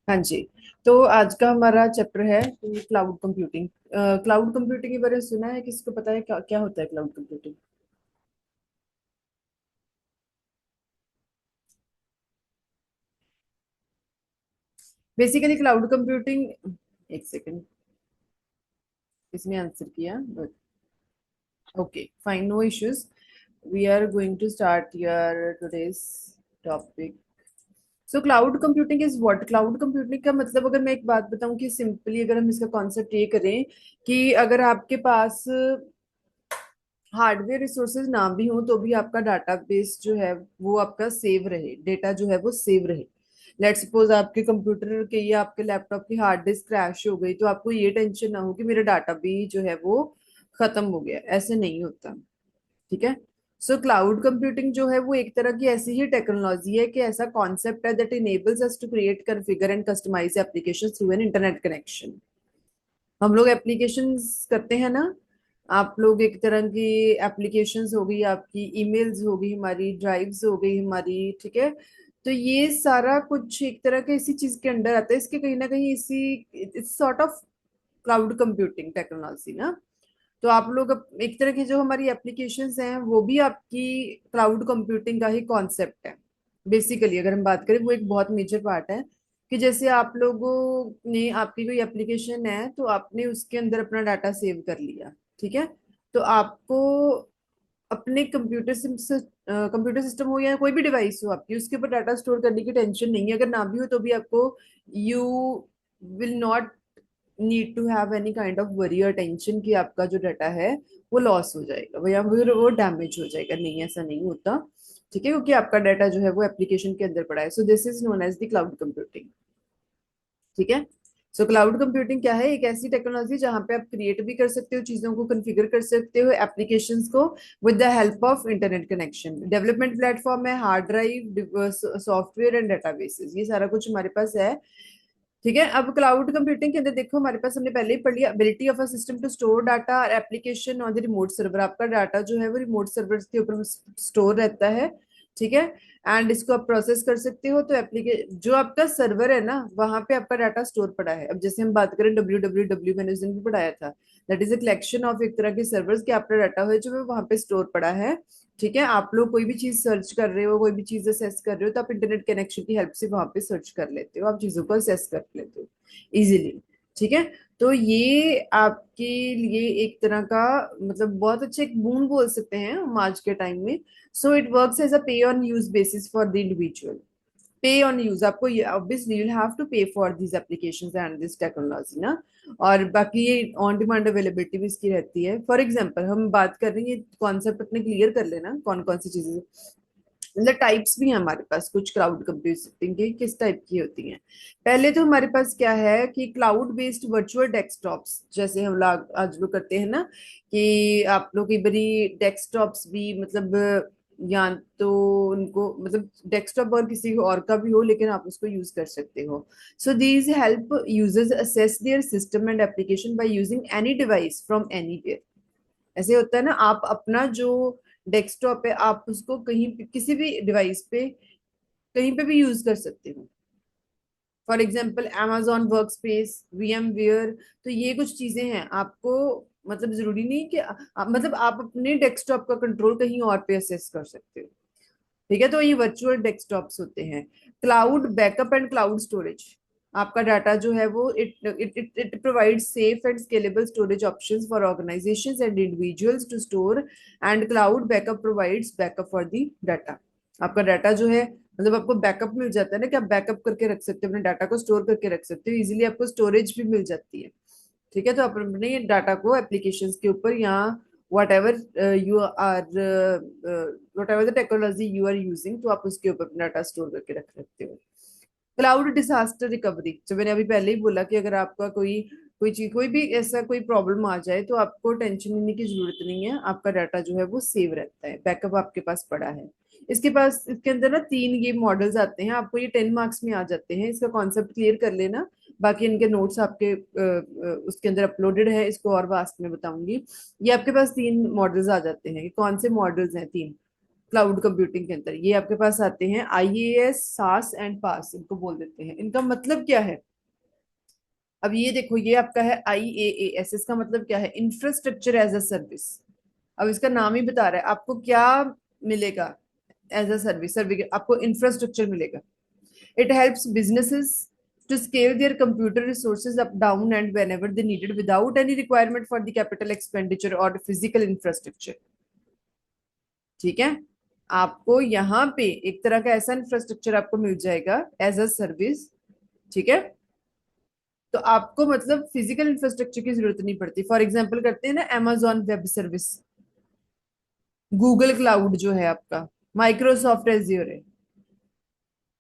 हाँ जी। तो आज का हमारा चैप्टर है क्लाउड कंप्यूटिंग। क्लाउड कंप्यूटिंग के बारे में सुना है? किसको पता है क्या क्या होता है cloud computing? Basically cloud computing, एक सेकेंड, इसने आंसर किया। Okay fine, no issues. We are going to start your today's topic. So cloud computing is what? Cloud computing का मतलब, अगर मैं एक बात बताऊं कि सिंपली अगर हम इसका कॉन्सेप्ट ये करें कि अगर आपके पास हार्डवेयर रिसोर्सेज ना भी हो तो भी आपका डाटाबेस जो है वो आपका सेव रहे, डेटा जो है वो सेव रहे। लेट सपोज आपके कंप्यूटर के या आपके लैपटॉप की हार्ड डिस्क क्रैश हो गई तो आपको ये टेंशन ना हो कि मेरा डाटा भी जो है वो खत्म हो गया, ऐसे नहीं होता। ठीक है। सो क्लाउड कंप्यूटिंग जो है वो एक तरह की ऐसी ही टेक्नोलॉजी है कि ऐसा कॉन्सेप्ट है that enables us to create, configure and customise application through an internet connection. हम लोग एप्लीकेशंस करते हैं ना। आप लोग एक तरह की एप्लीकेशंस हो गई, आपकी ईमेल्स हो गई, हमारी ड्राइव्स हो गई हमारी, ठीक है। तो ये सारा कुछ एक तरह के इसी चीज के अंडर आता है, इसके कहीं ना कहीं इसी, it's sort of cloud computing technology ना। तो आप लोग एक तरह की जो हमारी एप्लीकेशंस हैं वो भी आपकी क्लाउड कंप्यूटिंग का ही कॉन्सेप्ट है। बेसिकली अगर हम बात करें वो एक बहुत मेजर पार्ट है कि जैसे आप लोगों ने, आपकी कोई एप्लीकेशन है तो आपने उसके अंदर अपना डाटा सेव कर लिया। ठीक है। तो आपको अपने कंप्यूटर सिस्टम हो या कोई भी डिवाइस हो आपकी, उसके ऊपर डाटा स्टोर करने की टेंशन नहीं है। अगर ना भी हो तो भी आपको, you will not need to have any kind of worry और टेंशन कि आपका जो डाटा है वो लॉस हो जाएगा या फिर वो डैमेज हो जाएगा। नहीं, ऐसा नहीं होता। ठीक है, क्योंकि आपका डाटा जो है वो एप्लीकेशन के अंदर पड़ा है। So this is known as the cloud computing. ठीक है। सो क्लाउड कंप्यूटिंग क्या है? एक ऐसी टेक्नोलॉजी जहां पे आप क्रिएट भी कर सकते हो, चीजों को कॉन्फ़िगर कर सकते हो, एप्लीकेशंस को, with the help of internet connection. Development platform है, hard drive, software and databases, ये सारा कुछ हमारे पास है। ठीक है। अब क्लाउड कंप्यूटिंग के अंदर देखो, हमारे पास हमने पहले ही पढ़ लिया, ability of a system to store data और application on the remote server. आपका डाटा जो है वो रिमोट सर्वर के ऊपर स्टोर रहता है। ठीक है। एंड इसको आप प्रोसेस कर सकते हो। तो एप्लीके जो आपका सर्वर है ना, वहां पे आपका डाटा स्टोर पड़ा है। अब जैसे हम बात करें डब्ल्यू, मैंने उस दिन भी पढ़ाया था, that is a collection of एक तरह के सर्वर्स के आपका डाटा है जो वहां पे स्टोर पड़ा है। ठीक है। आप लोग कोई भी चीज सर्च कर रहे हो, कोई भी चीज असेस कर रहे हो, तो आप इंटरनेट कनेक्शन की हेल्प से वहां पे सर्च कर लेते हो, आप चीजों को असेस कर लेते हो इजीली। ठीक है। तो ये आपके लिए एक तरह का, मतलब बहुत अच्छे एक बून बोल सकते हैं हम आज के टाइम में। So it works as a pay on use basis for the individual. Pay on use, आपको obviously you have to pay for this applications and this technology ना। और बाकी ये ऑन डिमांड अवेलेबिलिटी भी इसकी रहती है। फॉर एग्जांपल हम बात कर रहे हैं, ये कॉन्सेप्ट अपने क्लियर कर लेना कौन कौन सी चीजें, मतलब टाइप्स भी हैं हमारे पास कुछ क्लाउड कंप्यूटिंग की, किस टाइप की होती हैं। पहले तो हमारे पास क्या है कि क्लाउड बेस्ड वर्चुअल डेस्कटॉप्स, जैसे हम लोग आज लोग करते हैं ना, कि आप लोग कई बारी डेस्कटॉप्स भी, मतलब या तो उनको, मतलब डेस्कटॉप और किसी और का भी हो लेकिन आप उसको यूज कर सकते हो। So these help users assess there system and application by using any device from anywhere. ऐसे होता है ना, आप अपना जो डेस्कटॉप है आप उसको कहीं किसी भी डिवाइस पे कहीं पे भी यूज कर सकते हो। For example amazon work space, VMware। तो ये कुछ चीजें हैं आपको, मतलब जरूरी नहीं कि मतलब आप अपने डेस्कटॉप का कंट्रोल कहीं और पे असेस कर सकते हो। ठीक है। तो ये वर्चुअल डेस्कटॉप्स होते हैं। Cloud backup and cloud storage, आपका डाटा जो है वो it provides safe and scalable storage options for organisations and individuals to store. And cloud backup provides backup for the data. आपका डाटा जो है, मतलब आपको बैकअप मिल जाता है ना, कि आप बैकअप करके रख सकते हो, अपने डाटा को स्टोर करके रख सकते हो इजीली, आपको स्टोरेज भी मिल जाती है। ठीक है। तो आप अपने डाटा को एप्लीकेशंस के ऊपर या whatever you are whatever the technology you are using, तो आप उसके ऊपर अपना डाटा स्टोर करके रख सकते हो। क्लाउड डिजास्टर रिकवरी, जो मैंने अभी पहले ही बोला कि अगर आपका कोई कोई चीज, कोई भी ऐसा कोई प्रॉब्लम आ जाए तो आपको टेंशन लेने की जरूरत नहीं है, आपका डाटा जो है वो सेव रहता है, बैकअप आपके पास पड़ा है। इसके पास, इसके अंदर ना तीन ये मॉडल्स आते हैं, आपको ये 10 मार्क्स में आ जाते हैं, इसका कॉन्सेप्ट क्लियर कर लेना। बाकी इनके नोट्स आपके उसके अंदर अपलोडेड है, इसको और वास्ट में बताऊंगी। ये आपके पास तीन मॉडल्स आ जाते हैं। कौन से मॉडल्स हैं? तीन। क्लाउड कंप्यूटिंग के अंदर ये आपके पास आते हैं आईएएस, सास एंड पास, इनको बोल देते हैं। इनका मतलब क्या है? अब ये देखो, ये आपका है आईएएस, इसका मतलब क्या है? Infrastructure as a service. अब इसका नाम ही बता रहा है आपको क्या मिलेगा एज अ सर्विस। सर्विस आपको इंफ्रास्ट्रक्चर मिलेगा। It helps businesses to scale their computer resources up, down, and whenever they needed without any requirement for the capital expenditure or physical infrastructure। ठीक है, आपको यहाँ पे एक तरह का ऐसा इंफ्रास्ट्रक्चर आपको मिल जाएगा एज अ सर्विस। ठीक है, तो आपको मतलब फिजिकल इंफ्रास्ट्रक्चर की जरूरत नहीं पड़ती। फॉर एग्जांपल करते हैं ना, amazon web service, Google cloud जो है आपका, माइक्रोसॉफ्ट एज्योर है।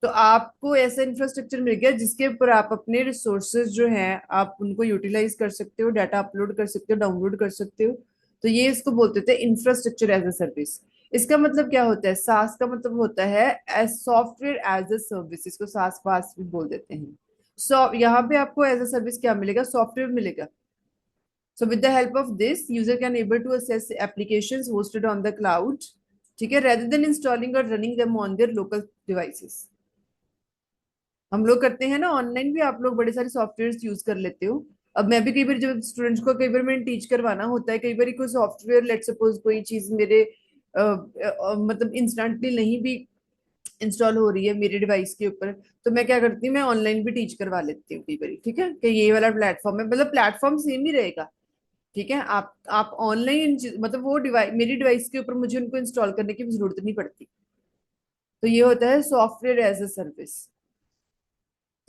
तो आपको ऐसा इंफ्रास्ट्रक्चर मिल गया जिसके ऊपर आप अपने रिसोर्सेज जो हैं आप उनको यूटिलाइज कर सकते हो, डाटा अपलोड कर सकते हो, डाउनलोड कर सकते हो। तो ये इसको बोलते थे इंफ्रास्ट्रक्चर एज अ सर्विस। इसका मतलब क्या होता है? सास का मतलब होता है as software as a service, इसको सास पास भी बोल देते हैं। सो यहाँ पे आपको एज अ सर्विस क्या मिलेगा? सॉफ्टवेयर मिलेगा। So with the help of this, user can able to access applications hosted on the cloud, ठीक है, rather than installing or running them on their local devices। हम लोग करते हैं ना ऑनलाइन भी, आप लोग बड़े सारे सॉफ्टवेयर यूज कर लेते हो। अब मैं भी कई बार जब स्टूडेंट्स को कई बार मैंने टीच करवाना होता है, कई बार कोई सॉफ्टवेयर लेट सपोज कोई चीज मेरे मतलब इंस्टेंटली नहीं भी इंस्टॉल हो रही है मेरे डिवाइस के ऊपर, तो मैं क्या करती हूँ, मैं ऑनलाइन भी टीच करवा लेती हूँ कई बार। ठीक है, कि ये वाला प्लेटफॉर्म है, मतलब प्लेटफॉर्म सेम ही रहेगा। ठीक है, आप ऑनलाइन मतलब वो डिवाइस मेरी डिवाइस के ऊपर मुझे उनको इंस्टॉल करने की जरूरत नहीं पड़ती। तो ये होता है सॉफ्टवेयर एज अ सर्विस।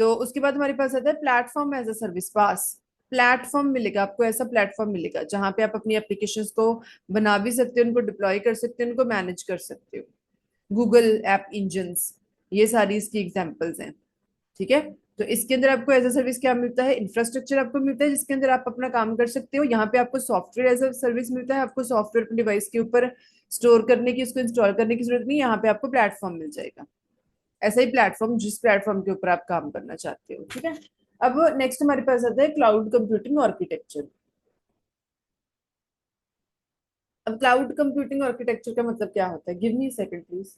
तो उसके बाद हमारे पास आता है platform as a service, PaaS. Platform मिलेगा आपको, ऐसा प्लेटफॉर्म मिलेगा जहां पे आप अपनी एप्लीकेशंस को बना भी सकते हो, उनको डिप्लॉय कर सकते हो, उनको मैनेज कर सकते हो। गूगल ऐप इंजन्स, ये सारी इसकी एग्जांपल्स हैं। ठीक है, तो इसके अंदर आपको एज अ सर्विस क्या मिलता है? इंफ्रास्ट्रक्चर आपको मिलता है जिसके अंदर आप अपना काम कर सकते हो। यहाँ पे आपको सॉफ्टवेयर एज अ सर्विस मिलता है, आपको सॉफ्टवेयर अपने डिवाइस के ऊपर स्टोर करने की, उसको इंस्टॉल करने की जरूरत नहीं। यहाँ पे आपको प्लेटफॉर्म मिल जाएगा, ऐसा ही प्लेटफॉर्म जिस प्लेटफॉर्म के ऊपर आप काम करना चाहते हो। ठीक है, अब नेक्स्ट हमारे पास आता है क्लाउड कंप्यूटिंग आर्किटेक्चर। अब क्लाउड कंप्यूटिंग आर्किटेक्चर का मतलब क्या होता है? Give me second please.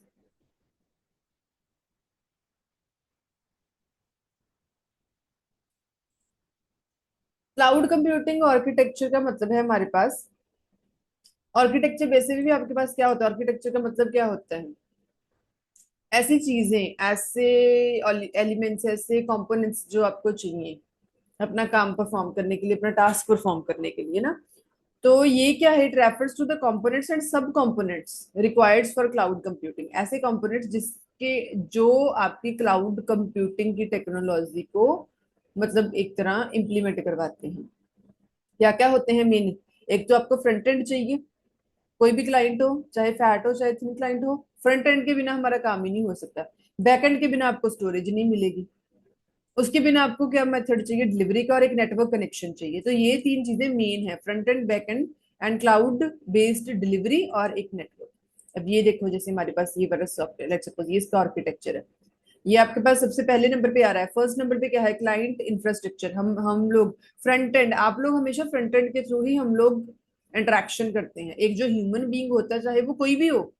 Cloud computing architecture का मतलब है हमारे पास, आर्किटेक्चर बेसिकली भी आपके पास क्या होता है? आर्किटेक्चर का मतलब क्या होता है? ऐसी चीजें, ऐसे एलिमेंट्स, ऐसे कंपोनेंट्स जो आपको चाहिए अपना काम परफॉर्म करने के लिए, अपना टास्क परफॉर्म करने के लिए ना। तो ये क्या है? It refers to the components and sub components required for cloud computing. ऐसे कंपोनेंट्स जिसके जो आपकी क्लाउड कंप्यूटिंग की टेक्नोलॉजी को मतलब एक तरह इंप्लीमेंट करवाते हैं। क्या क्या होते हैं मेन? एक तो आपको फ्रंट एंड चाहिए, कोई भी क्लाइंट हो, चाहे फैट हो चाहे थिन क्लाइंट हो, फ्रंट एंड के बिना हमारा काम ही नहीं हो सकता। बैक एंड के बिना आपको स्टोरेज नहीं मिलेगी। उसके बिना आपको क्या मेथड चाहिए? डिलीवरी का, और एक नेटवर्क कनेक्शन चाहिए। तो ये तीन चीजें मेन है, front end, back and and cloud based delivery और एक नेटवर्क। अब ये देखो, जैसे हमारे पास ये बड़ा सॉफ्टवेयर, लेट्स सपोज ये इसका आर्किटेक्चर है। ये आपके पास सबसे पहले नंबर पे आ रहा है। फर्स्ट नंबर पे क्या है? Client infrastructure. हम लोग फ्रंट एंड, आप लोग हमेशा फ्रंट एंड के थ्रू ही हम लोग इंटरेक्शन करते हैं। एक जो ह्यूमन बीइंग होता है, चाहे वो कोई भी हो,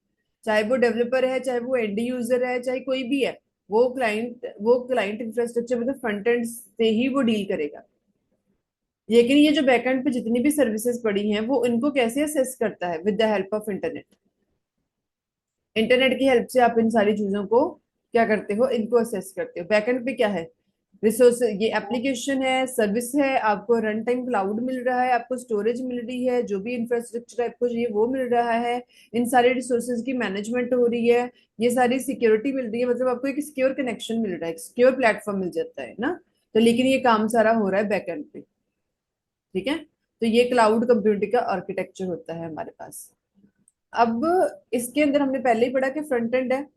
चाहे वो डेवलपर है, चाहे वो एंड यूजर है, चाहे कोई भी है, वो क्लाइंट इंफ्रास्ट्रक्चर मतलब फ्रंट एंड से ही वो डील करेगा। लेकिन ये जो बैकएंड पे जितनी भी सर्विसेज पड़ी हैं, वो इनको कैसे असेस करता है? With the help of internet. Internet की हेल्प से आप इन सारी चीजों को क्या करते हो? इनको असेस करते हो। बैकएंड पे क्या है? रिसोर्स, ये एप्लीकेशन है, सर्विस है, आपको रन टाइम क्लाउड मिल रहा है, आपको स्टोरेज मिल रही है, जो भी इंफ्रास्ट्रक्चर आपको चाहिए वो मिल रहा है, इन सारे रिसोर्सेज की मैनेजमेंट हो रही है, ये सारी सिक्योरिटी मिल रही है, मतलब आपको एक सिक्योर कनेक्शन मिल रहा है, एक सिक्योर प्लेटफॉर्म मिल जाता है ना। तो लेकिन ये काम सारा हो रहा है बैकएंड पे। ठीक है, तो ये क्लाउड कंप्यूटिंग का आर्किटेक्चर होता है हमारे पास। अब इसके अंदर हमने पहले ही पढ़ा कि फ्रंट एंड है।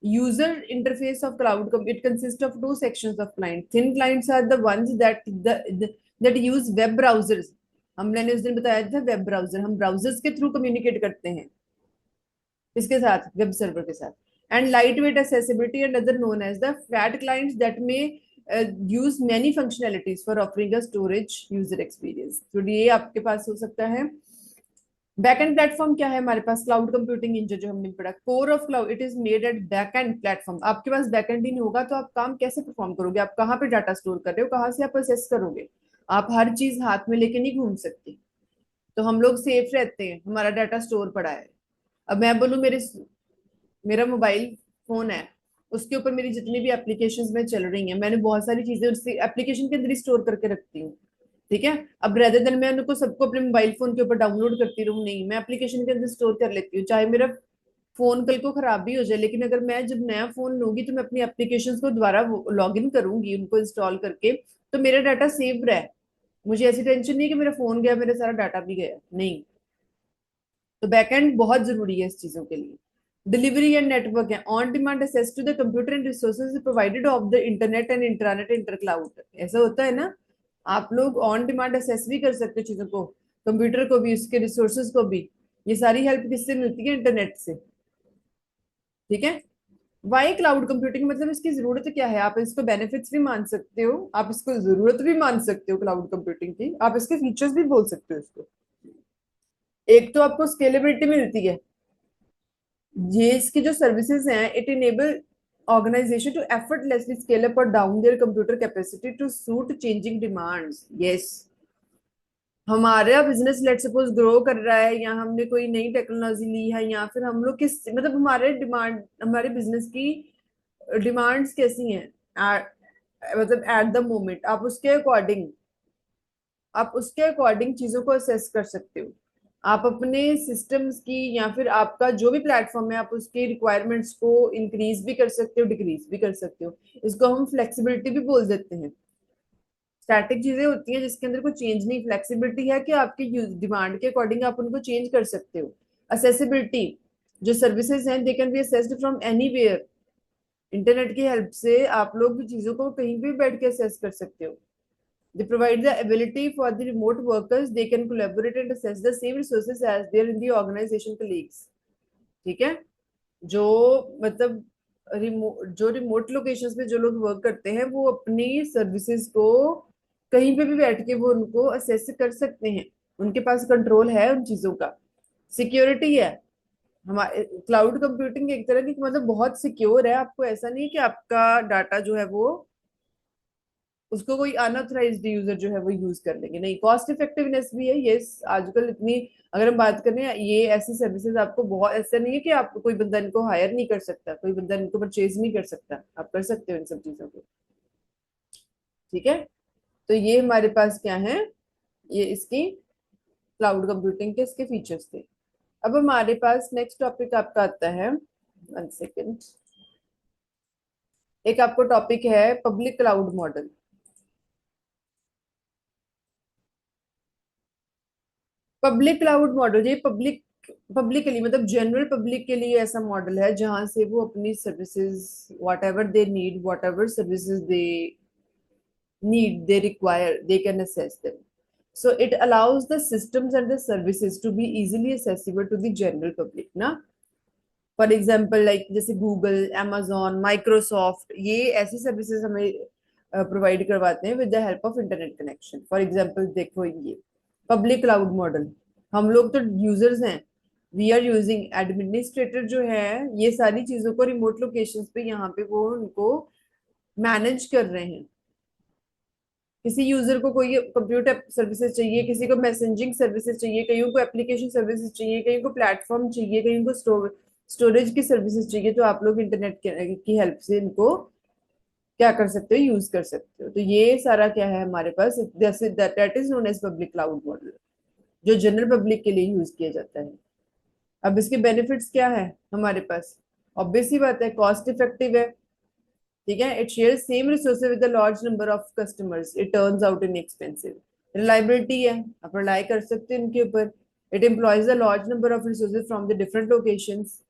User interface of cloud, it consist of two sections of client. Thin clients are the ones that use web browsers. हमने उस दिन बताया था वेब ब्राउजर, हम ब्राउजर्स के थ्रू कम्युनिकेट करते हैं, इसके साथ, वेब सर्वर के साथ। And light weight accessibility and other known as the fat clients that may use many functionalities for offering a storage user experience. तो ये आपके पास हो सकता है बैकएंड प्लेटफॉर्म क्या है हमारे पास? क्लाउड कंप्यूटिंग इंजन जो हमने पढ़ा, core of cloud, it is made at backend platform. आपके पास बैकएंड ही नहीं होगा तो आप काम कैसे परफॉर्म करोगे? आप कहाँ पे डाटा स्टोर कर रहे हो, कहाँ से आप प्रोसेस करोगे? आप हर चीज हाथ में लेके नहीं घूम सकते। तो हम लोग सेफ रहते हैं, हमारा डाटा स्टोर पड़ा है। अब मैं बोलूँ मेरा मोबाइल फोन है, उसके ऊपर मेरी जितनी भी एप्लीकेशंस में चल रही हैं, मैंने बहुत सारी चीजें उस एप्लीकेशन के अंदर ही स्टोर करके रखती हूँ। ठीक है। अब रेदर देन मैं उनको सबको अपने मोबाइल फोन के ऊपर डाउनलोड करती रहूँ, नहीं, मैं एप्लीकेशन के अंदर स्टोर कर लेती हूँ। चाहे मेरा फोन कल को खराब भी हो जाए, लेकिन अगर मैं जब नया फोन लूंगी तो मैं अपनी एप्लीकेशंस को दोबारा लॉग इन करूंगी उनको इंस्टॉल करके, तो मेरा डाटा सेव रहे। मुझे ऐसी टेंशन नहीं कि मेरा फोन गया, मेरा सारा डाटा भी गया, नहीं। तो बैकएंड बहुत जरूरी है इस चीजों के लिए। डिलीवरी एंड नेटवर्क है, on demand access to the computer and resources provided of the internet and internet intercloud. ऐसा होता है ना, आप लोग ऑन डिमांड एक्सेस भी कर सकते हो चीजों को, कंप्यूटर को भी, उसके रिसोर्सेज को भी। ये सारी हेल्प किससे मिलती है? इंटरनेट से। ठीक है। वाई क्लाउड कंप्यूटिंग, मतलब इसकी जरूरत क्या है? आप इसको बेनिफिट्स भी मान सकते हो, आप इसको जरूरत भी मान सकते हो क्लाउड कंप्यूटिंग की, आप इसके फीचर्स भी बोल सकते हो इसको। एक तो आपको स्केलेबिलिटी मिलती है, ये इसकी जो सर्विसेज हैं, it enable organization to effortlessly scale up और down their computer capacity to suit changing demands. Yes, हमारा बिजनेस लेट सपोज ग्रो कर रहा है, या हमने कोई नई टेक्नोलॉजी ली है, या फिर हम लोग किस मतलब हमारे डिमांड, हमारे बिजनेस की डिमांड्स कैसी हैं, मतलब एट द मोमेंट, आप उसके अकॉर्डिंग चीजों को असेस कर सकते हो। आप अपने सिस्टम्स की या फिर आपका जो भी प्लेटफॉर्म है, आप उसकी रिक्वायरमेंट्स को इंक्रीज भी कर सकते हो, डिक्रीज भी कर सकते हो। इसको हम फ्लेक्सिबिलिटी भी बोल देते हैं। स्टैटिक चीजें होती हैं जिसके अंदर कोई चेंज नहीं, फ्लेक्सिबिलिटी है कि आपकी डिमांड के अकॉर्डिंग आप उनको चेंज कर सकते हो। असेसिबिलिटी, जो सर्विसेज हैं they can be assessed from anywhere. Internet की हेल्प से आप लोग भी चीजों को कहीं भी बैठ के असेस कर सकते हो। They provide the ability for the remote workers, they can collaborate and access the same resources as their in the organization colleagues। ठीक है। जो मतलब जो रिमोट लोकेशंस पे जो लोग वर्क करते हैं, वो अपनी सर्विसेज को कहीं पे भी बैठ के वो उनको असेस कर सकते हैं। उनके पास कंट्रोल है उन चीजों का। सिक्योरिटी है, हमारे क्लाउड कंप्यूटिंग एक तरह की मतलब बहुत सिक्योर है। आपको ऐसा नहीं है कि आपका डाटा जो है वो, उसको कोई अनऑथराइज्ड यूजर जो है वो यूज कर लेंगे, नहीं। कॉस्ट इफेक्टिवनेस भी है, यस। आजकल इतनी, अगर हम बात करें, ये ऐसी सर्विसेज आपको बहुत, ऐसा नहीं है कि आप कोई बंदा इनको हायर नहीं कर सकता, कोई बंदा इनको परचेज नहीं कर सकता, आप कर सकते हो इन सब चीजों को। ठीक है। तो ये हमारे पास क्या है, ये इसकी क्लाउड कंप्यूटिंग के इसके फीचर्स थे। अब हमारे पास नेक्स्ट टॉपिक आपका आता है, वन सेकेंड, एक आपको टॉपिक है public cloud model. Public cloud model, ये पब्लिक के लिए मतलब जनरल पब्लिक के लिए ऐसा मॉडल है जहां से वो अपनी services, what ever they need, what ever services they require, they can assess them. So it allows the systems and the services to be easily accessible to the general public ना। For example like जैसे Google, amazon, Microsoft, ये ऐसी services हमें provide करवाते हैं with the help of internet connection. For example देखो, ये public cloud model, हम लोग तो यूजर्स हैं, वी आर यूजिंग, एडमिनिस्ट्रेटर जो है ये सारी चीजों को रिमोट लोकेशंस पे यहाँ पे वो उनको मैनेज कर रहे हैं। किसी यूजर को कोई कंप्यूटर सर्विसेज चाहिए, किसी को मैसेजिंग सर्विसेज चाहिए, कईयों को एप्लीकेशन सर्विसेज चाहिए, कईयों को प्लेटफॉर्म चाहिए, कईयों को स्टोरेज की सर्विसेज चाहिए, तो आप लोग इंटरनेट की हेल्प से इनको क्या कर सकते हो, यूज कर सकते हो। तो ये सारा क्या है हमारे पास, that is known as public cloud model, जो जनरल पब्लिक के लिए यूज किया जाता है। अब इसके बेनिफिट्स क्या है हमारे पास? ऑब्वियस ही बात है, कॉस्ट इफेक्टिव है। ठीक है। It share same resources with large number of customers, it turns out inexpensive. Reliability है, आप रिलाई कर सकते हैं इनके ऊपर। It employs a large number of resources from the different locations.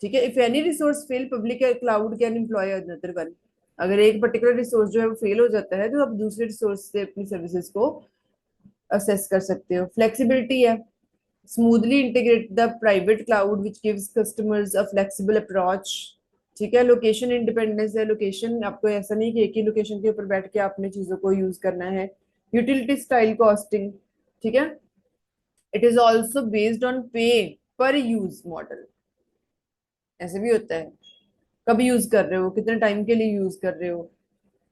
ठीक है। If any resource fail, public cloud can employ another one. अगर एक पर्टिकुलर रिसोर्स जो है वो फेल हो जाता है, तो आप दूसरे रिसोर्स से अपनी सर्विसेज को असेस कर सकते हो। फ्लेक्सिबिलिटी है, smoothly integrate the private cloud which gives customers a flexible approach. ठीक है। लोकेशन इंडिपेंडेंस है, लोकेशन आपको ऐसा नहीं कि एक ही लोकेशन के ऊपर बैठ के आपने चीजों को यूज करना है। यूटिलिटी स्टाइल कॉस्टिंग, ठीक है। It is also based on पे पर यूज मॉडल। ऐसे भी होता है, कब यूज कर रहे हो, कितने टाइम के लिए यूज कर रहे हो।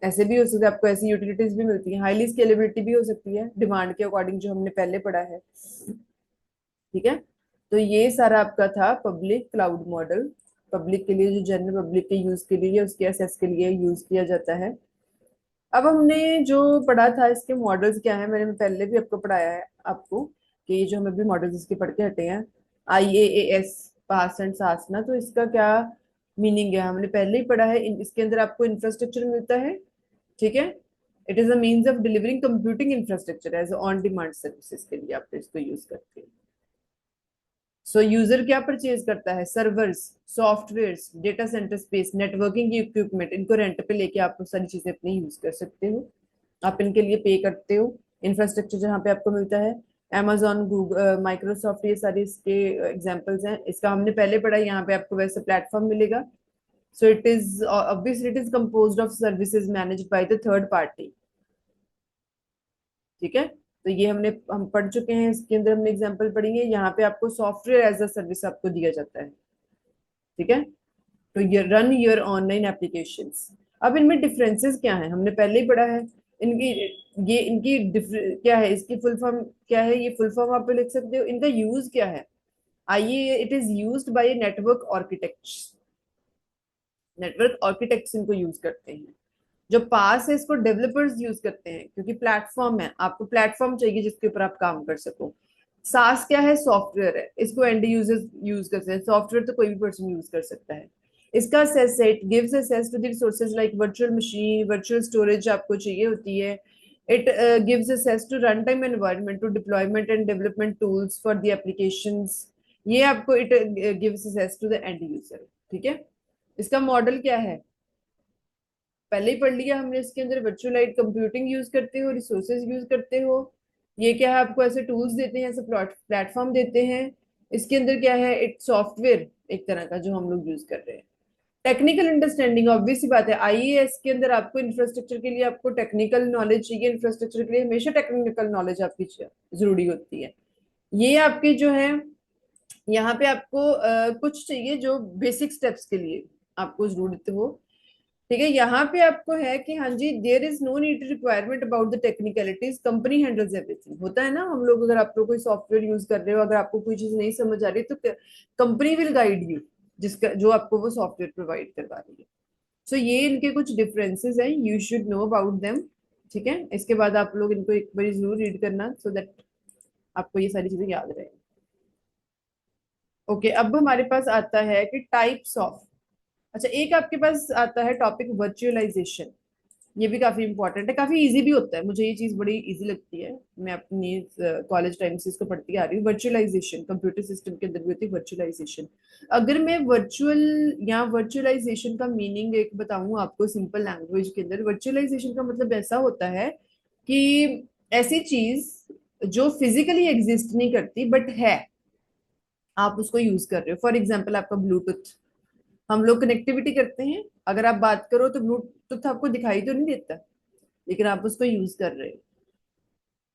ऐसे भी हो सकता है, आपको ऐसी यूटिलिटीज भी मिलती है। हाईली स्केलेबिलिटी भी हो सकती है डिमांड के अकॉर्डिंग, जो हमने पहले पढ़ा है। ठीक है, तो ये सारा आपका था पब्लिक क्लाउड मॉडल। पब्लिक के लिए, जो जनरल पब्लिक के यूज के लिए, उसके एसेस के लिए यूज किया जाता है। अब हमने जो पढ़ा था इसके मॉडल्स क्या है, मैंने पहले भी आपको पढ़ाया है आपको, कि ये जो हम अभी मॉडल्स इसके पढ़ के हटे हैं, IaaS, पास एंड सासना, तो इसका क्या मीनिंग है हमने पहले ही पढ़ा है। इसके अंदर आपको इंफ्रास्ट्रक्चर मिलता है। ठीक है, it is a means of delivering computing infrastructure as on demand services के लिए आप इसको यूज करते हैं। सो यूजर क्या परचेज करता है, servers, softwares, data centre space, networking equipment, इनको रेंट पे लेके आप सारी चीजें अपनी यूज कर सकते हो। आप इनके लिए पे करते हो। इंफ्रास्ट्रक्चर जहाँ पे आपको मिलता है, amazon, गूगल, माइक्रोसॉफ्ट, ये सारे इसके एग्जांपल्स हैं। इसका हमने पहले पढ़ा, यहाँ पे आपको वैसे प्लेटफॉर्म मिलेगा। सो it is obviously it is composed of services managed by the third party. ठीक है, तो ये हम पढ़ चुके हैं, इसके अंदर हमने एग्जांपल पढ़ेंगे। यहाँ पे आपको सॉफ्टवेयर एज अ सर्विस आपको दिया जाता है। ठीक है, तो ये रन योर ऑनलाइन एप्लीकेशंस। अब इनमें डिफरेंसेस क्या है, हमने पहले ही पढ़ा है। इनकी ये इनकी क्या है, इसकी फुल फॉर्म क्या है, ये फुल फॉर्म आप लिख सकते हो। इनका यूज क्या है, आइए, it is used by network architects. Network architects इनको यूज करते हैं। जो पास है इसको डेवलपर्स यूज करते हैं, क्योंकि प्लेटफॉर्म है, आपको प्लेटफॉर्म चाहिए जिसके ऊपर आप काम कर सको। सास क्या है, सॉफ्टवेयर है, इसको एंड यूजर्स यूज करते हैं। सॉफ्टवेयर तो कोई भी पर्सन यूज कर सकता है। इसका सेस है, it gives access to the resources like virtual machine, virtual storage आपको चाहिए होती है। It gives access to run time environment, to deployment and development tools for the applications. ये आपको it gives access to the end user. ठीक है, इसका model क्या है, पहले ही पढ़ लिया हमने। इसके अंदर वर्चुअलाइज्ड कंप्यूटिंग यूज करते हो, रिसोर्सेज यूज करते हो। ये क्या है, आपको ऐसे टूल्स देते हैं, ऐसे प्लेटफॉर्म देते हैं। इसके अंदर क्या है, एक सॉफ्टवेयर एक तरह का जो हम लोग यूज कर रहे हैं। टेक्निकल अंडरस्टैंडिंग, ऑब्वियस सी बात है, आईएएस के अंदर आपको इंफ्रास्ट्रक्चर के लिए आपको टेक्निकल नॉलेज चाहिए। इंफ्रास्ट्रक्चर के लिए हमेशा टेक्निकल नॉलेज आपकी जरूरी होती है। ये आपके जो है, यहाँ पे आपको कुछ चाहिए जो बेसिक स्टेप्स के लिए आपको जरूरत हो। ठीक है, यहाँ पे आपको है कि हाँ जी, there is no need requirement about the technicalities, company handles everything. होता है ना, हम लोग अगर आप लोग कोई सॉफ्टवेयर यूज कर रहे हो, अगर आपको कोई चीज नहीं समझ आ रही तो कंपनी विल गाइड यू, जिसका जो आपको वो सॉफ्टवेयर प्रोवाइड करवा रही है। सो ये इनके कुछ डिफरेंसेस हैं, you should know about them. ठीक है, इसके बाद आप लोग इनको एक बार जरूर रीड करना, सो दैट आपको ये सारी चीजें याद रहे। ओके, अब हमारे पास आता है कि टाइप्स ऑफ। अच्छा, एक आपके पास आता है टॉपिक वर्चुअलाइजेशन। ये भी काफी इंपॉर्टेंट है, काफी इजी भी होता है, मुझे ये चीज बड़ी इजी लगती है। मैं अपनी कॉलेज टाइम से इसको पढ़ती आ रही हूँ। वर्चुअलाइजेशन कंप्यूटर सिस्टम के अंदर भी होती है वर्चुअलाइजेशन। अगर मैं वर्चुअल या वर्चुअलाइजेशन का मीनिंग एक बताऊं आपको सिंपल लैंग्वेज के अंदर, वर्चुअलाइजेशन का मतलब ऐसा होता है कि ऐसी चीज जो फिजिकली एग्जिस्ट नहीं करती बट है, आप उसको यूज कर रहे हो। फॉर एग्जाम्पल आपका ब्लूटूथ, हम लोग कनेक्टिविटी करते हैं, अगर आप बात करो तो ब्लूटूथ आपको दिखाई तो नहीं देता, लेकिन आप उसको यूज कर रहे हो।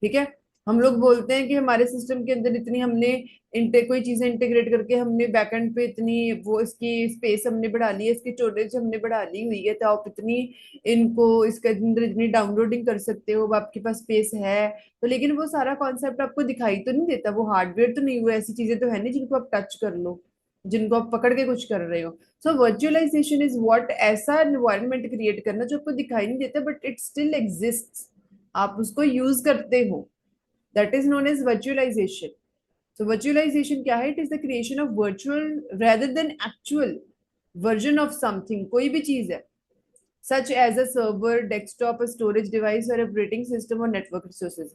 ठीक है, हम लोग बोलते हैं कि हमारे सिस्टम के अंदर इतनी हमने कोई चीजें इंटीग्रेट करके हमने बैकएंड पे इतनी वो इसकी स्पेस हमने बढ़ा ली है, इसकी स्टोरेज हमने बढ़ा ली हुई है, तो आप इतनी इनको इसके अंदर इतनी डाउनलोडिंग कर सकते हो, अब आपके पास स्पेस है। तो लेकिन वो सारा कॉन्सेप्ट आपको दिखाई तो नहीं देता, वो हार्डवेयर तो नहीं हुआ, ऐसी चीजें तो है नहीं जिनको आप टच कर लो, जिनको आप पकड़ के कुछ कर रहे हो। सो वर्चुअलाइजेशन इज व्हाट, ऐसा एनवायरनमेंट क्रिएट करना जो आपको दिखाई नहीं देता बट इट स्टिल एग्जिस्ट, आप उसको यूज करते हो। That is known as virtualization. So virtualization क्या है, it is the creation of virtual rather than actual version of something, कोई भी चीज है, such as a server, desktop, storage device और ऑपरेटिंग सिस्टम और नेटवर्क रिसोर्सेज।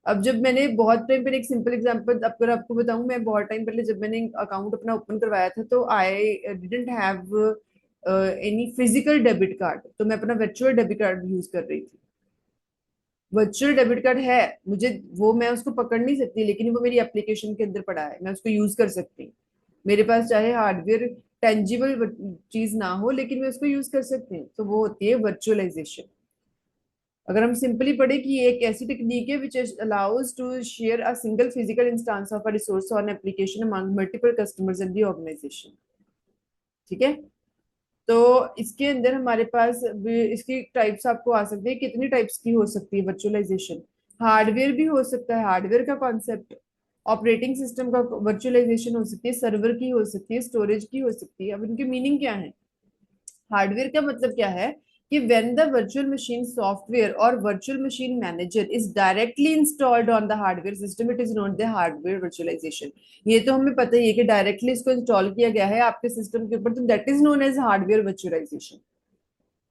अब जब मैंने बहुत टाइम पहले एक सिंपल एग्जांपल अगर आपको बताऊं, मैं बहुत टाइम पहले जब मैंने अकाउंट अपना ओपन करवाया था, तो I didn't have any physical debit card, तो मैं अपना वर्चुअल डेबिट कार्ड यूज कर रही थी। वर्चुअल डेबिट कार्ड है मुझे, वो मैं उसको पकड़ नहीं सकती, लेकिन वो मेरी एप्लीकेशन के अंदर पड़ा है, मैं उसको यूज कर सकती हूँ। मेरे पास चाहे हार्डवेयर टेंजिबल चीज ना हो, लेकिन मैं उसको यूज कर सकती हूँ, तो वो होती है वर्चुअलाइजेशन। अगर हम सिंपली पढ़े कि ये एक ऐसी टेक्निक है which allows to share a single physical instance of a resource on application among multiple customers in the organization. ठीक है। तो इसके अंदर हमारे पास इसकी टाइप्स आपको आ सकती है, कितनी टाइप्स की हो सकती है वर्चुअलाइजेशन। हार्डवेयर भी हो सकता है, हार्डवेयर का कॉन्सेप्ट। ऑपरेटिंग सिस्टम का वर्चुअलाइजेशन हो सकती है, सर्वर की हो सकती है, स्टोरेज की हो सकती है। अब इनकी मीनिंग क्या है? हार्डवेयर का मतलब क्या है कि when the virtual machine software और virtual machine manager is directly installed on the hardware system, it is not the hardware virtualization. ये तो हमें पता ही है कि डायरेक्टली इसको इंस्टॉल किया गया है आपके सिस्टम के ऊपर, तो that is known as hardware virtualization.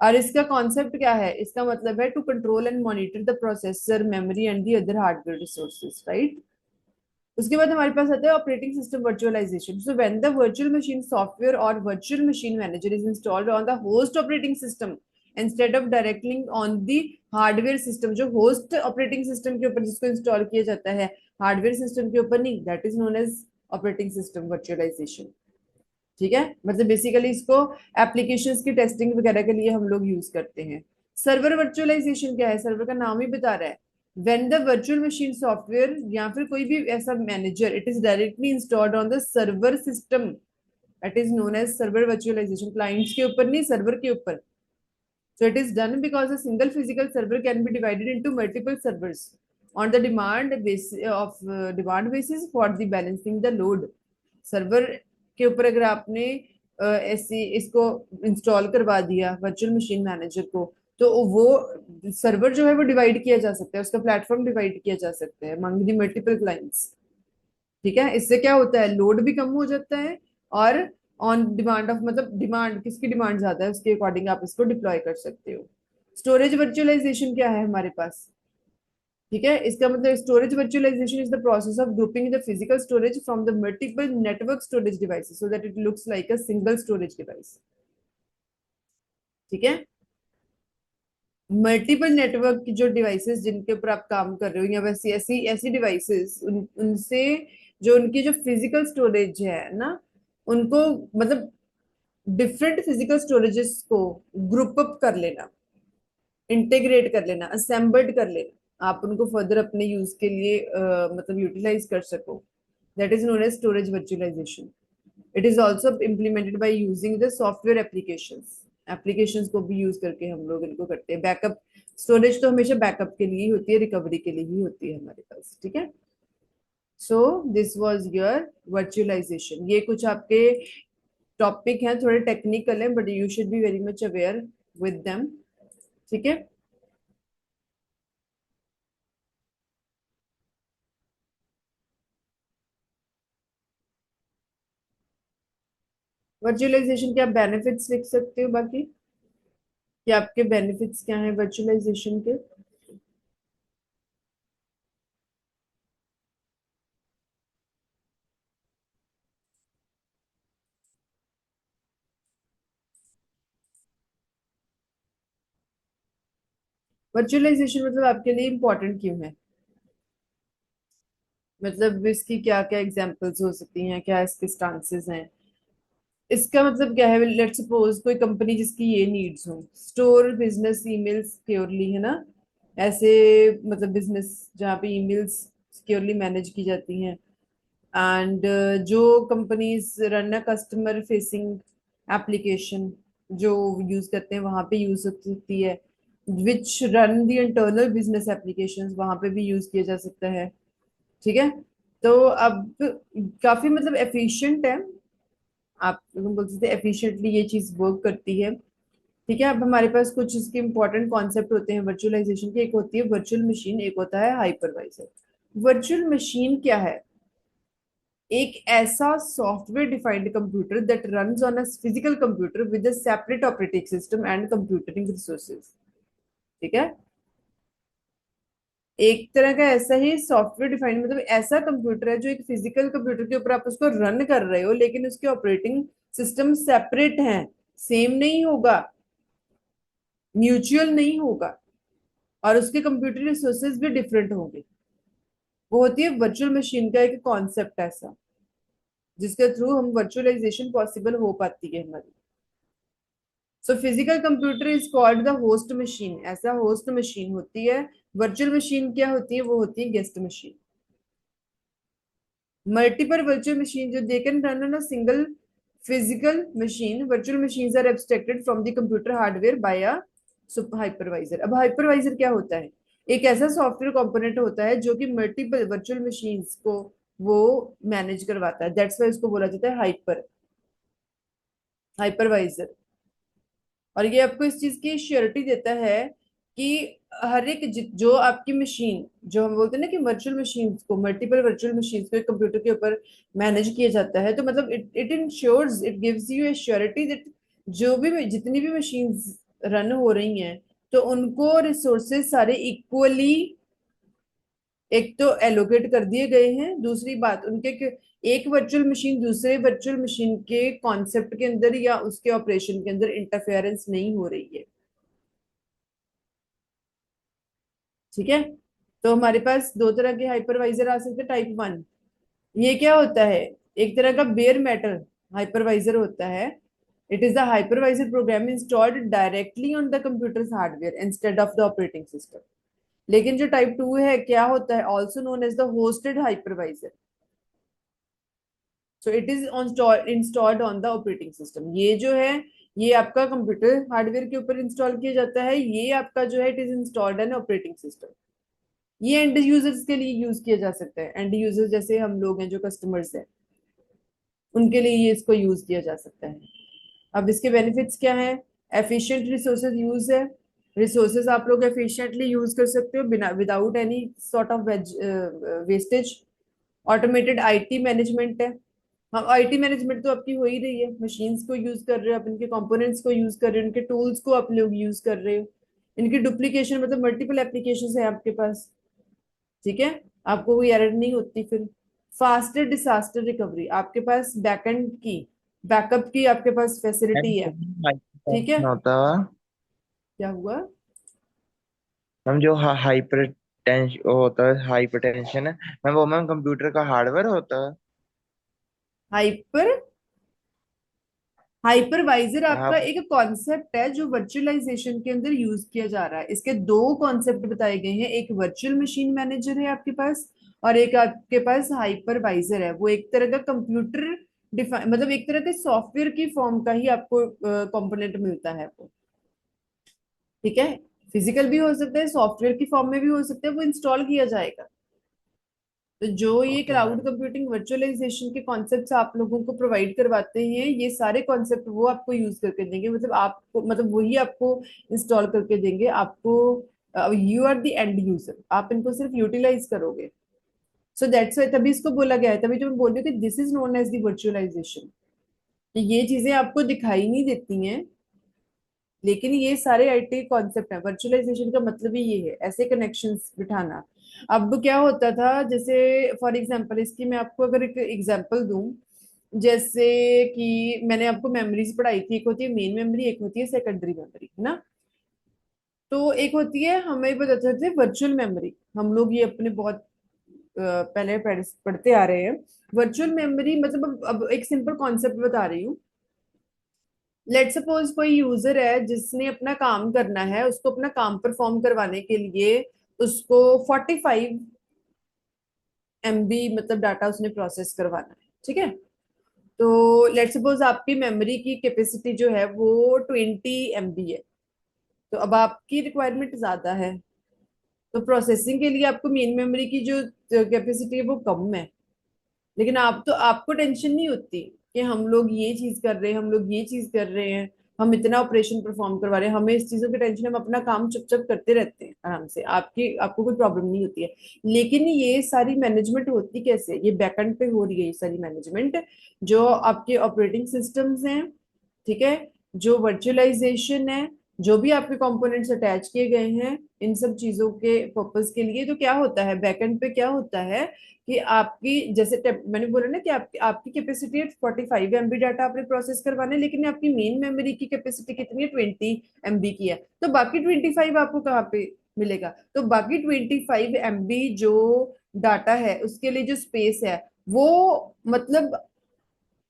और इसका कॉन्सेप्ट क्या है? इसका मतलब है to control and monitor the processor, memory and the other hardware resources, right. उसके बाद हमारे पास आता है operating system virtualization. So when the virtual machine software और virtual machine manager is installed on the host operating system instead of directly on the hardware system, जो host operating system के ऊपर जिसको इंस्टॉल किया जाता है, हार्डवेयर सिस्टम के ऊपर नहीं, that is known as operating system virtualization. ठीक है, मतलब बेसिकली इसको एप्लीकेशंस की टेस्टिंग वगैरह के लिए हम लोग यूज करते हैं। सर्वर वर्चुअलाइजेशन क्या है? सर्वर का नाम ही बता रहा है, when the virtual machine software या फिर कोई भी ऐसा manager it is directly installed on the server system, that is known as server virtualization. Clients के ऊपर नहीं, सर्वर के ऊपर। So it is done because a single physical server can be divided into multiple servers on the demand basis for the balancing the load. Server के ऊपर अगर आपने ऐसी इसको इंस्टॉल करवा दिया वर्चुअल मशीन मैनेजर को, तो वो सर्वर जो है वो डिवाइड किया जा सकता है, उसका प्लेटफॉर्म डिवाइड किया जा सकता है अमंग दी मल्टीपल क्लाइंट्स। ठीक है, इससे क्या होता है? लोड भी कम हो जाता है, और ऑन डिमांड ऑफ मतलब डिमांड, किसकी डिमांड ज्यादा है उसके अकॉर्डिंग आप इसको डिप्लॉय कर सकते हो। स्टोरेज वर्चुअलाइजेशन क्या है हमारे पास? ठीक है, इसका मतलब storage virtualization is the process of grouping the physical storage from the multiple network storage devices so that it looks like a single storage device. ठीक है, मल्टीपल नेटवर्क की जो डिवाइसेस जिनके ऊपर आप काम कर रहे हो, या वैसी ऐसी ऐसी डिवाइसेस उनसे जो उनकी जो फिजिकल स्टोरेज है ना, उनको मतलब डिफरेंट फिजिकल स्टोरेजेस को ग्रुप अप कर लेना, इंटीग्रेट कर लेना, असेंबल्ड कर लेना, आप उनको फर्दर अपने यूज के लिए मतलब यूटिलाइज कर सको, that is known as storage virtualization. It is also implemented by using the software applications. Applications को भी यूज करके हम लोग इनको करते हैं। बैकअप स्टोरेज तो हमेशा बैकअप के लिए ही होती है, रिकवरी के लिए ही होती है हमारे पास। ठीक है, so this was your virtualization. ये कुछ आपके टॉपिक हैं, थोड़े टेक्निकल हैं, but you should be very much aware with them. ठीक है, वर्चुअलाइजेशन के आप बेनिफिट्स लिख सकते हो बाकी, कि आपके बेनिफिट्स क्या हैं वर्चुअलाइजेशन के। वर्चुअलाइजेशन मतलब आपके लिए इम्पोर्टेंट क्यों है? मतलब इसकी क्या क्या एग्जांपल्स हो सकती हैं, क्या इसके स्टांसेस हैं? इसका मतलब क्या है? लेट्स सपोज कोई कंपनी जिसकी ये नीड्स हो, स्टोर बिजनेस ईमेल सिक्योरली, है ना, ऐसे मतलब बिजनेस जहाँ पे ईमेल्स सिक्योरली मैनेज की जाती हैं। एंड जो companies run a customer facing application, जो यूज करते हैं वहां पे यूज हो सकती है। विच run the internal business applications, वहां पे भी यूज किया जा सकता है। ठीक है, तो अब काफी मतलब एफिशिएंट है, आप हम बोल सकते हैं एफिशिएंटली ये चीज वर्क करती है। ठीक है, अब हमारे पास कुछ इसके इंपॉर्टेंट कॉन्सेप्ट होते हैं वर्चुअलाइजेशन के। एक होती है वर्चुअल मशीन, एक होता है हाइपरवाइजर। वर्चुअल मशीन क्या है? एक ऐसा software defined computer that runs on a physical computer with a separate operating system and computing resources. ठीक है, एक तरह का ऐसा ही सॉफ्टवेयर डिफाइंड मतलब ऐसा कंप्यूटर है जो एक फिजिकल कंप्यूटर के ऊपर आप उसको रन कर रहे हो, लेकिन उसके ऑपरेटिंग सिस्टम सेपरेट हैं, सेम नहीं होगा, म्यूचुअल नहीं होगा, और उसके कंप्यूटर रिसोर्सेज भी डिफरेंट होंगे। वो होती है वर्चुअल मशीन का एक कॉन्सेप्ट ऐसा, जिसके थ्रू हम वर्चुअलाइजेशन पॉसिबल हो पाती है हमारी। So physical computer is called the host machine, ऐसा होस्ट मशीन होती है। वर्चुअल मशीन क्या होती है? वो होती है guest machine. Multiple virtual machine जो they can run on a single physical machine, virtual machines are abstracted from the computer hardware by a hypervisor. अब हाइपरवाइजर क्या होता है? एक ऐसा सॉफ्टवेयर कंपोनेंट होता है जो कि मल्टीपल वर्चुअल मशीन्स को वो मैनेज करवाता है, दैट्स वाई उसको बोला जाता है हाइपरवाइजर। और ये आपको इस चीज की श्योरिटी देता है कि हर एक जो आपकी मशीन, जो हम बोलते हैं ना कि वर्चुअल मशीन को, मल्टीपल वर्चुअल मशीन को एक कंप्यूटर के ऊपर मैनेज किया जाता है, तो मतलब it it ensures, it gives you a surety that जो भी जितनी भी मशीन्स रन हो रही हैं तो उनको रिसोर्सेज सारे इक्वली एक तो एलोकेट कर दिए गए हैं, दूसरी बात एक वर्चुअल मशीन दूसरे वर्चुअल मशीन के कॉन्सेप्ट के अंदर या उसके ऑपरेशन के अंदर इंटरफेरेंस नहीं हो रही है। ठीक है। तो हमारे पास दो तरह के हाइपरवाइजर आ सकते हैं। टाइप वन, ये क्या होता है? एक तरह का बेयर मेटल हाइपरवाइजर होता है। It is the hypervisor program installed directly on the computer hardware instead of the operating system. लेकिन जो टाइप टू है क्या होता है? Also known as the hosted hypervisor. So it is installed on the operating system. ये जो है ये आपका कंप्यूटर हार्डवेयर के ऊपर इंस्टॉल किया जाता है, ये आपका जो है it is installed an operating system. ये एंड यूजर्स के लिए यूज किया जा सकता है। एंड यूजर्स जैसे हम लोग हैं जो कस्टमर्स हैं, उनके लिए ये इसको यूज किया जा सकता है। अब इसके बेनिफिट्स क्या हैं? एफिशिएंट रिसोर्सेज यूज है। रिसोर्सेज आप लोग एफिशिएंटली यूज कर सकते हो बिना without any sort of wastage. Automated IT management है। हाँ, आईटी मैनेजमेंट तो आपकी हो ही रही है, मशीन्स को यूज कर रहे हो आप, इनके कंपोनेंट्स को यूज कर रहे हो, इनके टूल्स को आप लोग यूज कर रहे हो। इनकी डुप्लीकेशन मतलब मल्टीपल एप्लीकेशंस है आपके पास। ठीक है। आपको कोई एरर नहीं होती फिर। फास्टर डिसास्टर रिकवरी, आपके पास बैकएंड की बैकअप की आपके पास फैसिलिटी है। ठीक है। हाइपरटेंशन होता है। क्या हुआ? मैम जो हाइपर टेंशन होता है, हाइपरटेंशन है मैम, वो मैम कंप्यूटर का हार्डवेयर होता है। हाइपर हाइपरवाइजर आपका आप एक कॉन्सेप्ट है जो वर्चुअलाइजेशन के अंदर यूज किया जा रहा है। इसके दो कॉन्सेप्ट बताए गए हैं, एक वर्चुअल मशीन मैनेजर है आपके पास और एक आपके पास हाइपरवाइजर है। वो एक तरह का कंप्यूटर डिफाइन, मतलब एक तरह के सॉफ्टवेयर की फॉर्म का ही आपको कंपोनेंट मिलता है वो। ठीक है। फिजिकल भी हो सकता है, सॉफ्टवेयर की फॉर्म में भी हो सकता है, वो इंस्टॉल किया जाएगा। तो जो ये okay cloud ma'am. Computing virtualization के कॉन्सेप्ट्स आप लोगों को प्रोवाइड करवाते हैं, ये सारे कॉन्सेप्ट वो आपको यूज करके देंगे, मतलब आपको, मतलब वही आपको इंस्टॉल करके देंगे आपको। You are the end user, आप इनको सिर्फ यूटिलाइज करोगे। सो दैट्स वाई तभी इसको बोला गया है, तभी तो मैं बोल रही हूँ कि this is known as the virtualization. ये चीजें आपको दिखाई नहीं देती हैं, लेकिन ये सारे आईटी कॉन्सेप्ट है। वर्चुअलाइजेशन का मतलब ही ये है, ऐसे कनेक्शंस बिठाना। अब क्या होता था, जैसे फॉर एग्जांपल इसकी मैं आपको अगर एक एग्जांपल दूं, जैसे कि मैंने आपको मेमोरीज पढ़ाई थी, एक होती है मेन मेमोरी, एक होती है सेकेंडरी मेमोरी, है ना। तो एक होती है, हमें बताते थे वर्चुअल मेमोरी, हम लोग ये अपने बहुत पहले पढ़ते आ रहे हैं। वर्चुअल मेमोरी मतलब अब एक सिंपल कॉन्सेप्ट बता रही हूँ। लेट सपोज कोई यूजर है जिसने अपना काम करना है, उसको अपना काम परफॉर्म करवाने के लिए उसको 45 MB मतलब डाटा उसने प्रोसेस करवाना है। ठीक है। तो लेट सपोज आपकी मेमोरी की कैपेसिटी जो है वो 20 MB है। तो अब आपकी रिक्वायरमेंट ज्यादा है, तो प्रोसेसिंग के लिए आपको मेन मेमोरी की जो कैपेसिटी है वो कम है। लेकिन आप तो आपको टेंशन नहीं होती कि हम लोग ये चीज कर रहे हैं, हम लोग ये चीज कर रहे हैं, हम इतना ऑपरेशन परफॉर्म करवा रहे हैं, हमें इस चीजों की टेंशन, हम अपना काम चुप चुप करते रहते हैं आराम से, आपको कोई प्रॉब्लम नहीं होती है। लेकिन ये सारी मैनेजमेंट होती कैसे? ये बैकएंड पे हो रही है ये सारी मैनेजमेंट, जो आपके ऑपरेटिंग सिस्टम्स हैं। ठीक है। जो वर्चुअलाइजेशन है, जो भी आपके कंपोनेंट्स अटैच किए गए हैं इन सब चीजों के पर्पस के लिए, तो क्या होता है बैकएंड पे, क्या होता है कि आपकी जैसे मैंने बोला ना कि आपकी कैपेसिटी है 45 MB डाटा आपने प्रोसेस करवाना है, लेकिन आपकी मेन मेमोरी की कैपेसिटी कितनी है? 20 MB की है। तो बाकी 25 आपको कहाँ पे मिलेगा? तो बाकी 25 MB जो डाटा है उसके लिए जो स्पेस है वो मतलब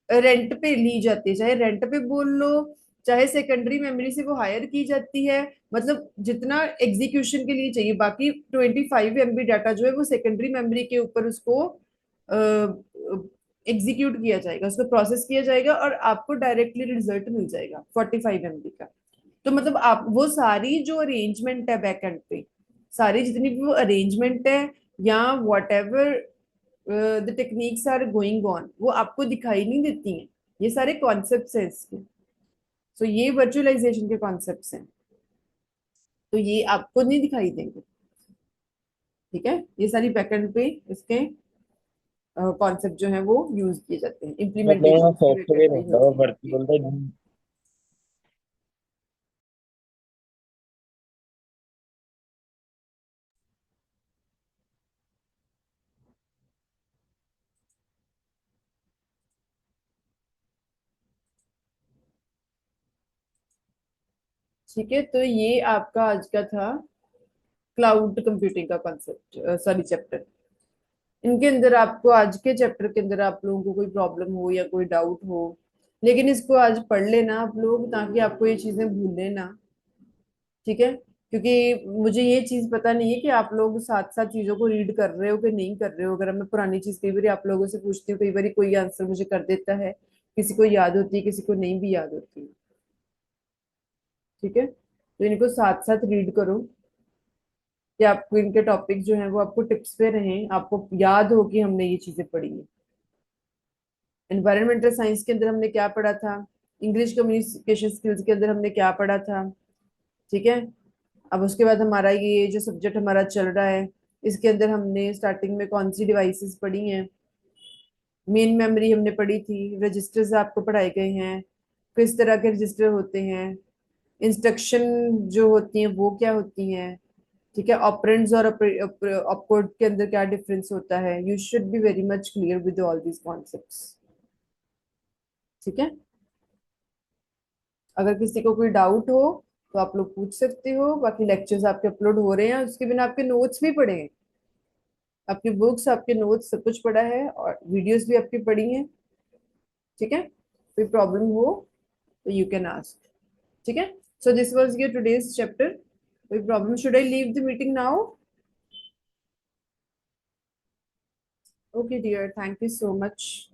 रेंट पे ली जाती है, चाहे रेंट पे बोल लो चाहे सेकेंडरी मेमोरी से वो हायर की जाती है, मतलब जितना एग्जीक्यूशन के लिए चाहिए, बाकी 25 MB डाटा जो है वो सेकेंडरी मेमोरी के ऊपर उसको एग्जीक्यूट किया जाएगा, उसको प्रोसेस किया जाएगा और आपको डायरेक्टली रिजल्ट मिल जाएगा 45 MB का। तो मतलब आप वो सारी जो अरेंजमेंट है बैकएंड पे, सारी जितनी भी वो अरेंजमेंट है या whatever the techniques are going on, वो आपको दिखाई नहीं देती हैं। ये सारे कॉन्सेप्ट्स हैं इसके। सो ये वर्चुअलाइजेशन के कॉन्सेप्ट्स हैं, तो ये आपको नहीं दिखाई देंगे। ठीक है, ये सारी बैकएंड पे इसके कॉन्सेप्ट जो है वो यूज किए जाते हैं, मतलब इम्प्लीमेंटेशन इसकी बैकएंड सॉफ्टवेयर पे होता है वो होती है आपकी। वर्चुअल था। ठीक है, तो ये आपका आज का था क्लाउड कंप्यूटिंग का कॉन्सेप्ट, सॉरी चैप्टर। इनके अंदर आपको आज के चैप्टर के अंदर आप लोगों को कोई प्रॉब्लम हो या कोई डाउट हो, लेकिन इसको आज पढ़ लेना आप लोग, ताकि आपको ये चीजें भूलें ना। ठीक है, क्योंकि मुझे ये चीज पता नहीं है कि आप लोग साथ साथ चीजों को रीड कर रहे हो कि नहीं कर रहे हो। अगर मैं पुरानी चीज कई बार आप लोगों से पूछती हूँ, कई बार कोई आंसर मुझे कर देता है, किसी को याद होती है, किसी को नहीं भी याद होती है। ठीक है, तो इनको साथ साथ रीड करो, कि आपको इनके टॉपिक जो है वो आपको टिप्स पे रहें, आपको याद हो कि हमने ये चीजें पढ़ी है। एनवायरमेंटल साइंस के अंदर हमने क्या पढ़ा था, इंग्लिश कम्युनिकेशन स्किल्स के अंदर हमने क्या पढ़ा था। ठीक है, अब उसके बाद हमारा ये जो सब्जेक्ट हमारा चल रहा है, इसके अंदर हमने स्टार्टिंग में कौन सी डिवाइसेस पढ़ी हैं, मेन मेमोरी हमने पढ़ी थी, रजिस्टर्स आपको पढ़ाए गए हैं, किस तरह के रजिस्टर होते हैं, इंस्ट्रक्शन जो होती हैं वो क्या होती हैं। ठीक है, ऑपरेंड्स और ऑपकोड के अंदर क्या डिफरेंस होता है। You should be very much clear with all these concepts. ठीक है, अगर किसी को कोई डाउट हो तो आप लोग पूछ सकते हो। बाकी लेक्चर्स आपके अपलोड हो रहे हैं, उसके बिना आपके नोट्स भी पढ़े हैं, आपकी बुक्स आपके नोट्स सब कुछ पढ़ा है और वीडियोस भी आपकी पढ़ी हैं। ठीक है, कोई प्रॉब्लम हो तो यू कैन आस्क। ठीक है, so this was your today's chapter. कोई problem, should I leave the meeting now? Okay dear, thank you so much.